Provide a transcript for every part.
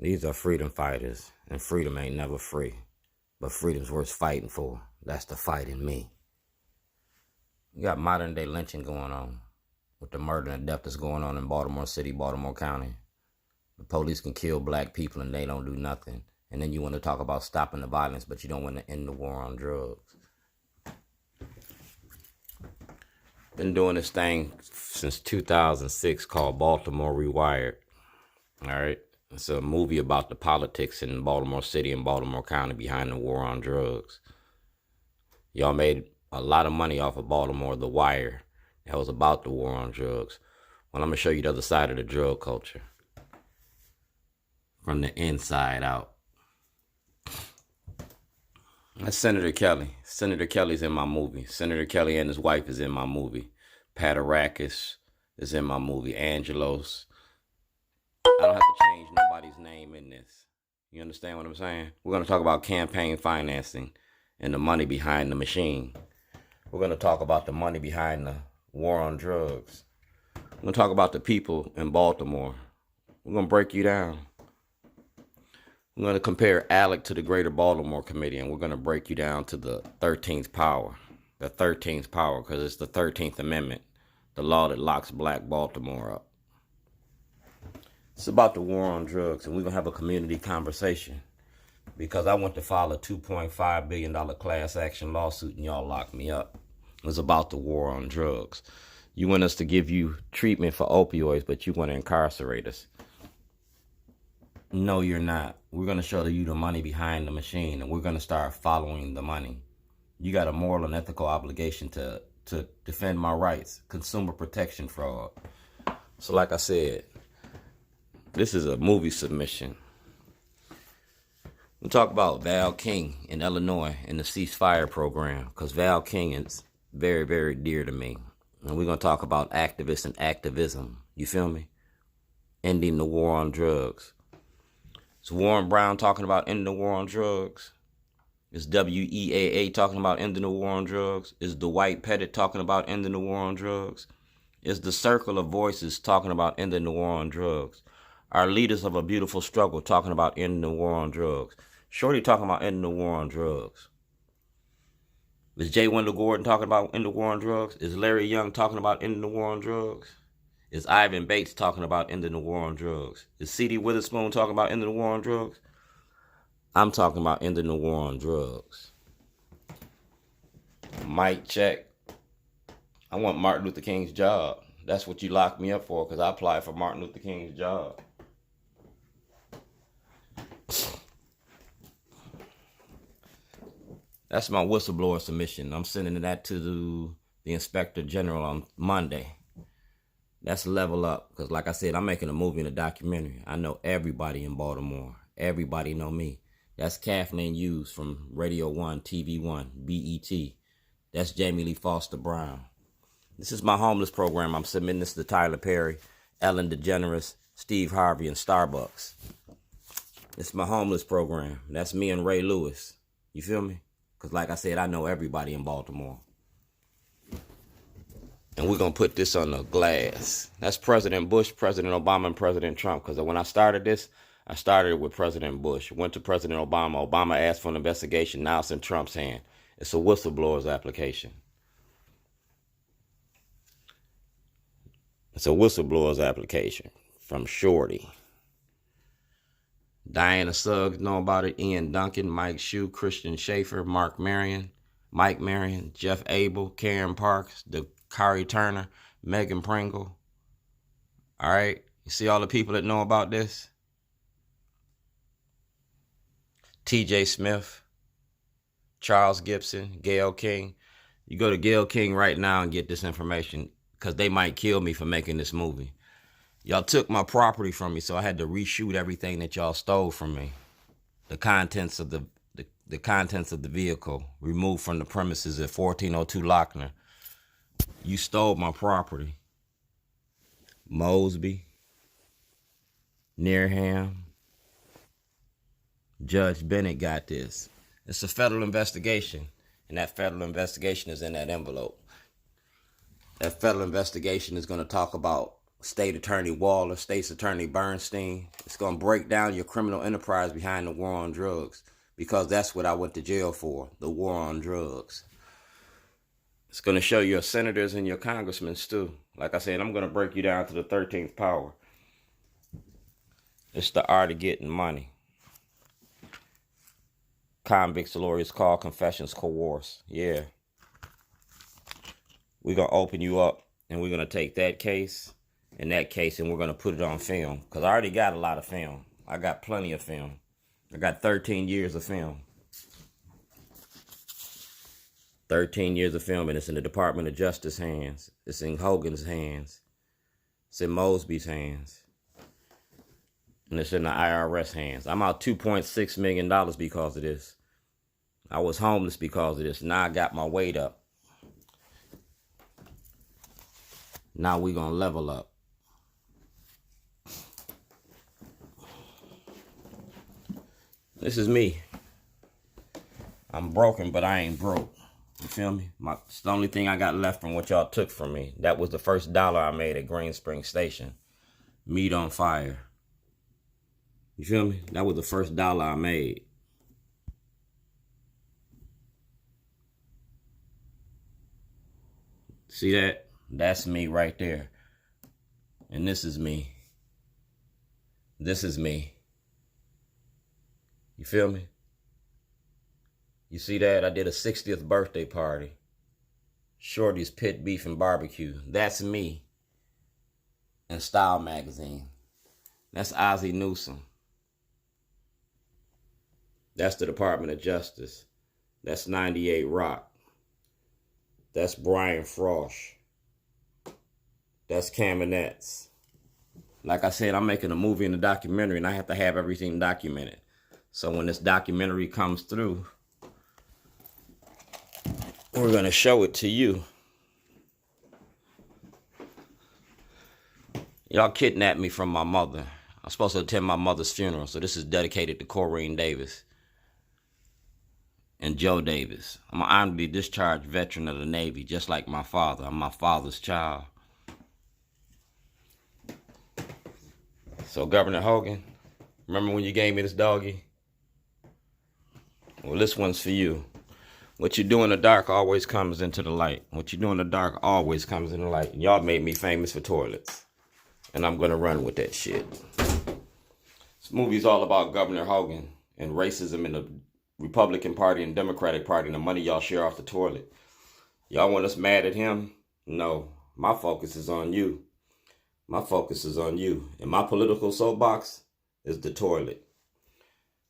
These are freedom fighters, and freedom ain't never free. But freedom's worth fighting for. That's the fight in me. You got modern day lynching going on with the murder and death that's going on in Baltimore City, Baltimore County. The police can kill black people and they don't do nothing. And then you want to talk about stopping the violence, but you don't want to end the war on drugs. Been doing this thing since 2006 called Baltimore Rewired. All right. It's a movie about the politics in Baltimore City and Baltimore County behind the war on drugs. Y'all made a lot of money off of Baltimore The Wire. That was about the war on drugs. Well, I'm going to show you the other side of the drug culture. From the inside out. That's Senator Kelly. Senator Kelly's in my movie. Senator Kelly and his wife is in my movie. Patarakis is in my movie. Angelos. I don't have to change nobody's name in this. You understand what I'm saying? We're going to talk about campaign financing and the money behind the machine. We're going to talk about the money behind the war on drugs. We're going to talk about the people in Baltimore. We're going to break you down. We're going to compare ALEC to the Greater Baltimore Committee, and we're going to break you down to the 13th power. The 13th power, because it's the 13th Amendment, the law that locks black Baltimore up. It's about the war on drugs, and we're going to have a community conversation because I went to file a $2.5 billion class action lawsuit, and y'all locked me up. It was about the war on drugs. You want us to give you treatment for opioids, but you want to incarcerate us. No, you're not. We're going to show you the money behind the machine, and we're going to start following the money. You got a moral and ethical obligation to defend my rights. Consumer protection fraud. So like I said, this is a movie submission. We'll talk about Val King in Illinois and the ceasefire program, because Val King is very, very dear to me. And we're going to talk about activists and activism. You feel me? Ending the war on drugs. Is Warren Brown talking about ending the war on drugs? Is WEAA talking about ending the war on drugs? Is Dwight Pettit talking about ending the war on drugs? Is the Circle of Voices talking about ending the war on drugs? Are leaders of a beautiful struggle talking about ending the war on drugs? Shorty talking about ending the war on drugs. Is J. Wendell Gordon talking about ending the war on drugs? Is Larry Young talking about ending the war on drugs? Is Ivan Bates talking about ending the war on drugs? Is C.D. Witherspoon talking about ending the war on drugs? I'm talking about ending the war on drugs. Mic check. I want Martin Luther King's job. That's what you locked me up for, because I applied for Martin Luther King's job. That's my whistleblower submission. I'm sending that to the Inspector General on Monday. That's level up, because like I said, I'm making a movie and a documentary. I know everybody in Baltimore. Everybody know me. That's Kathleen Hughes from Radio 1, TV 1, BET. That's Jamie Lee Foster Brown. This is my homeless program. I'm submitting this to Tyler Perry, Ellen DeGeneres, Steve Harvey, and Starbucks. It's my homeless program. That's me and Ray Lewis. You feel me? Because like I said, I know everybody in Baltimore. And we're going to put this on the glass. That's President Bush, President Obama, and President Trump. Because when I started this, I started with President Bush. Went to President Obama. Obama asked for an investigation. Now it's in Trump's hand. It's a whistleblower's application. It's a whistleblower's application from Shorty. Diana Suggs know about it. Ian Duncan, Mike Shue, Christian Schaefer, Mark Marion, Mike Marion, Jeff Abel, Karen Parks, Dakari Turner, Megan Pringle. All right. You see all the people that know about this? TJ Smith, Charles Gibson, Gayle King. You go to Gayle King right now and get this information, because they might kill me for making this movie. Y'all took my property from me, so I had to reshoot everything that y'all stole from me. The contents of the contents of the vehicle removed from the premises at 1402 Lochner. You stole my property. Mosby, Nearham, Judge Bennett got this. It's a federal investigation, and that federal investigation is in that envelope. That federal investigation is going to talk about State Attorney Waller, State's Attorney Bernstein. It's going to break down your criminal enterprise behind the war on drugs, because that's what I went to jail for, the war on drugs. It's going to show your senators and your congressmen too. Like I said, I'm going to break you down to the 13th power. It's the art of getting money. Convicts lawyers call, confessions coerce. Yeah. We're going to open you up, and we're going to take that case and that case, and we're going to put it on film. Because I already got a lot of film. I got plenty of film. I got 13 years of film. 13 years of film, and it's in the Department of Justice hands. It's in Hogan's hands. It's in Mosby's hands. And it's in the IRS hands. I'm out $2.6 million because of this. I was homeless because of this. Now I got my weight up. Now we gonna level up. This is me. I'm broken, but I ain't broke. You feel me? It's the only thing I got left from what y'all took from me. That was the first dollar I made at Green Spring Station. Meat on fire. You feel me? That was the first dollar I made. See that? That's me right there. And this is me. This is me. You feel me? You see that? I did a 60th birthday party. Shorty's Pit Beef and Barbecue. That's me. In Style Magazine. That's Ozzie Newsome. That's the Department of Justice. That's 98 Rock. That's Brian Frosh. That's Caminets. Like I said, I'm making a movie and a documentary, and I have to have everything documented. So when this documentary comes through, we're going to show it to you. Y'all kidnapped me from my mother. I'm supposed to attend my mother's funeral, so this is dedicated to Corrine Davis and Joe Davis. I'm an honorably discharged veteran of the Navy, just like my father. I'm my father's child. So, Governor Hogan, remember when you gave me this doggy? Well, this one's for you. What you do in the dark always comes into the light. What you do in the dark always comes in the light. Y'all made me famous for toilets. And I'm going to run with that shit. This movie's all about Governor Hogan and racism in the Republican Party and Democratic Party and the money y'all share off the toilet. Y'all want us mad at him? No. My focus is on you. My focus is on you. And my political soapbox is the toilet.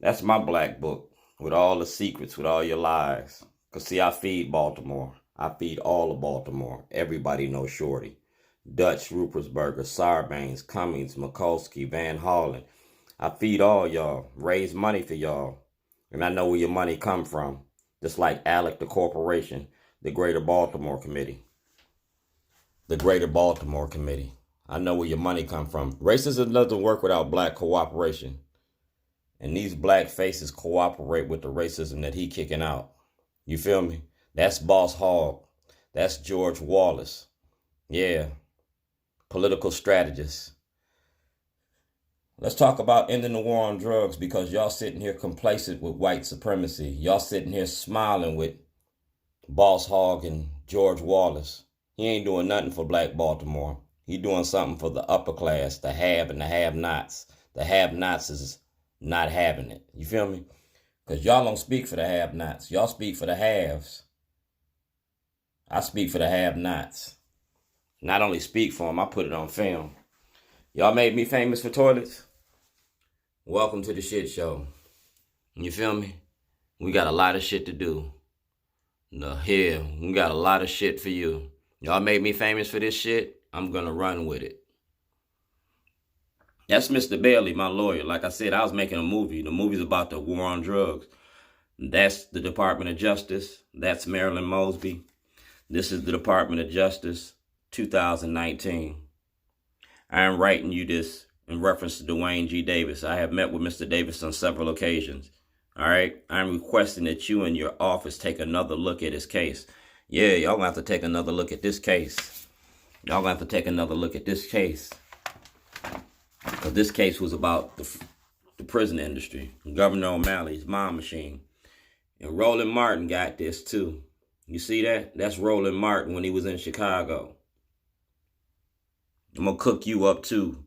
That's my black book with all the secrets, with all your lies. Because, see, I feed Baltimore. I feed all of Baltimore. Everybody knows Shorty. Dutch, Rupersberger, Sarbanes, Cummings, Mikulski, Van Hollen. I feed all y'all. Raise money for y'all. And I know where your money come from. Just like Alec the Corporation, the Greater Baltimore Committee. The Greater Baltimore Committee. I know where your money come from. Racism doesn't work without black cooperation. And these black faces cooperate with the racism that he kicking out. You feel me? That's Boss Hogg. That's George Wallace. Yeah. Political strategist. Let's talk about ending the war on drugs, because y'all sitting here complacent with white supremacy. Y'all sitting here smiling with Boss Hogg and George Wallace. He ain't doing nothing for black Baltimore. He doing something for the upper class, the have and the have-nots. The have-nots is not having it. You feel me? Because y'all don't speak for the have-nots. Y'all speak for the haves. I speak for the have-nots. Not only speak for them, I put it on film. Y'all made me famous for toilets? Welcome to the shit show. You feel me? We got a lot of shit to do. Here, we got a lot of shit for you. Y'all made me famous for this shit? I'm gonna run with it. That's Mr. Bailey, my lawyer. Like I said, I was making a movie. The movie's about the war on drugs. That's the Department of Justice. That's Marilyn Mosby. This is the Department of Justice, 2019. I am writing you this in reference to Dwayne G. Davis. I have met with Mr. Davis on several occasions. All right? I'm requesting that you and your office take another look at his case. Yeah, y'all gonna have to take another look at this case. Y'all gonna have to take another look at this case. Because This case was about the prison industry. Governor O'Malley's Mob Machine. And Roland Martin got this too. You see that? That's Roland Martin when he was in Chicago. I'm going to cook you up too.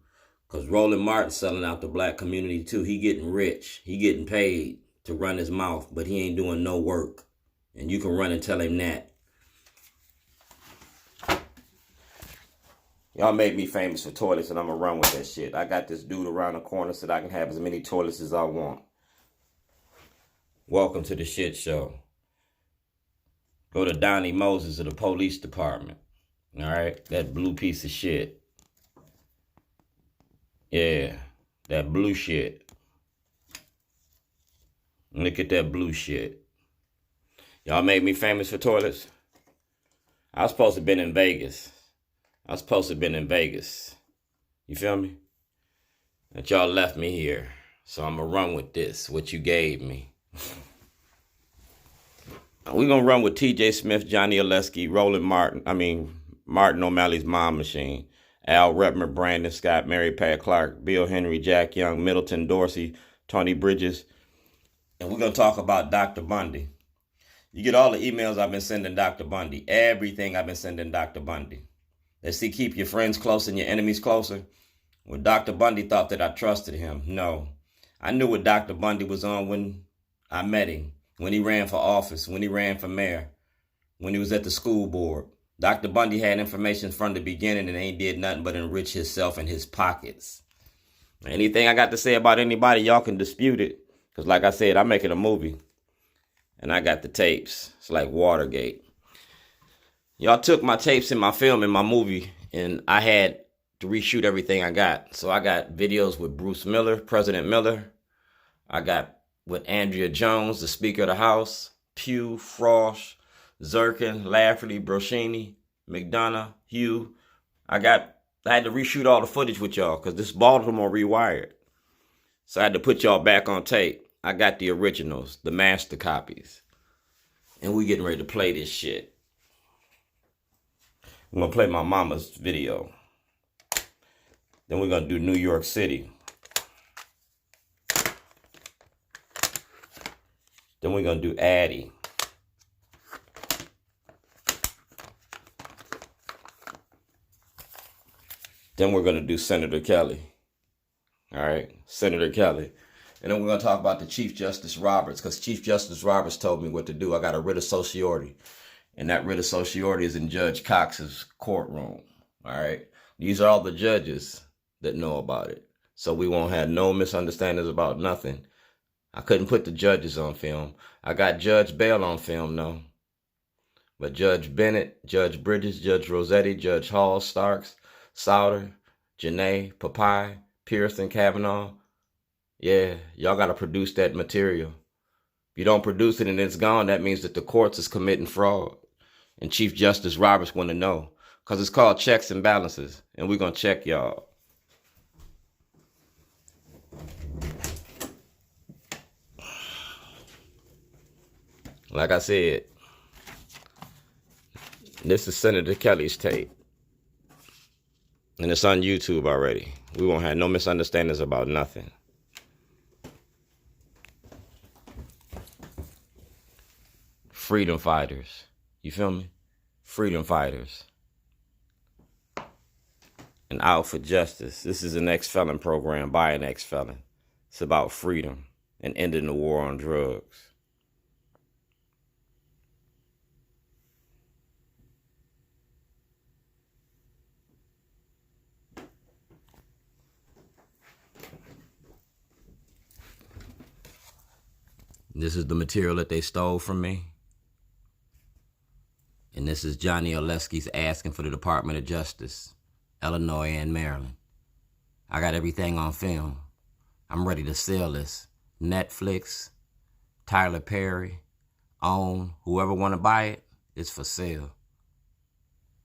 Because Roland Martin's selling out the black community too. He getting rich. He getting paid to run his mouth, but he ain't doing no work. And you can run and tell him that. Y'all made me famous for toilets, and I'm going to run with that shit. I got this dude around the corner so that I can have as many toilets as I want. Welcome to the shit show. Go to Donnie Moses of the police department. All right? That blue piece of shit. Yeah, that blue shit. Look at that blue shit. Y'all made me famous for toilets? I was supposed to have been in Vegas. You feel me? That y'all left me here. So I'm going to run with this, what you gave me. We're going to run with T.J. Smith, Johnny Oleski, Roland Martin. Martin O'Malley's Mob Machine. Al Redmer, Brandon Scott, Mary Pat Clark, Bill Henry, Jack Young, Middleton Dorsey, Tony Bridges. And we're going to talk about Dr. Bundy. You get all the emails I've been sending Dr. Bundy. Everything I've been sending Dr. Bundy. Let's see, keep your friends close and your enemies closer. Well, Dr. Bundy thought that I trusted him. No. I knew what Dr. Bundy was on when I met him. When he ran for office. When he ran for mayor. When he was at the school board. Dr. Bundy had information from the beginning and ain't did nothing but enrich himself and his pockets. Anything I got to say about anybody, y'all can dispute it. Because like I said, I'm making a movie. And I got the tapes. It's like Watergate. Y'all took my tapes and my film and my movie, and I had to reshoot everything I got. So I got videos with Bruce Miller, President Miller. I got with Andrea Jones, the Speaker of the House, Pugh, Frost, Zirkin, Lafferty, Broschini, McDonough, Hugh. I had to reshoot all the footage with y'all because this Baltimore rewired. So I had to put y'all back on tape. I got the originals, the master copies. And we getting ready to play this shit. I'm going to play my mama's video. Then we're going to do New York City. Then we're going to do Addie. Then we're going to do Senator Kelly. All right, Senator Kelly. And then we're going to talk about the Chief Justice Roberts, because Chief Justice Roberts told me what to do. I got a writ of certiorari. And that writ of certiorari is in Judge Cox's courtroom. All right. These are all the judges that know about it. So we won't have no misunderstandings about nothing. I couldn't put the judges on film. I got Judge Bell on film, no. But Judge Bennett, Judge Bridges, Judge Rossetti, Judge Hall, Starks, Souter, Janae, Papai, Pearson, Kavanaugh. Yeah, y'all got to produce that material. If you don't produce it and it's gone, that means that the courts is committing fraud. And Chief Justice Roberts want to know. Because it's called checks and balances. And we're going to check y'all. Like I said, this is Senator Kelly's tape. And it's on YouTube already. We won't have no misunderstandings about nothing. Freedom fighters. You feel me? Freedom fighters. And Out for Justice. This is an ex-felon program by an ex-felon. It's about freedom and ending the war on drugs. This is the material that they stole from me. And this is Johnny Oleski's asking for the Department of Justice, Illinois and Maryland. I got everything on film. I'm ready to sell this. Netflix, Tyler Perry, OWN, whoever want to buy it, it's for sale.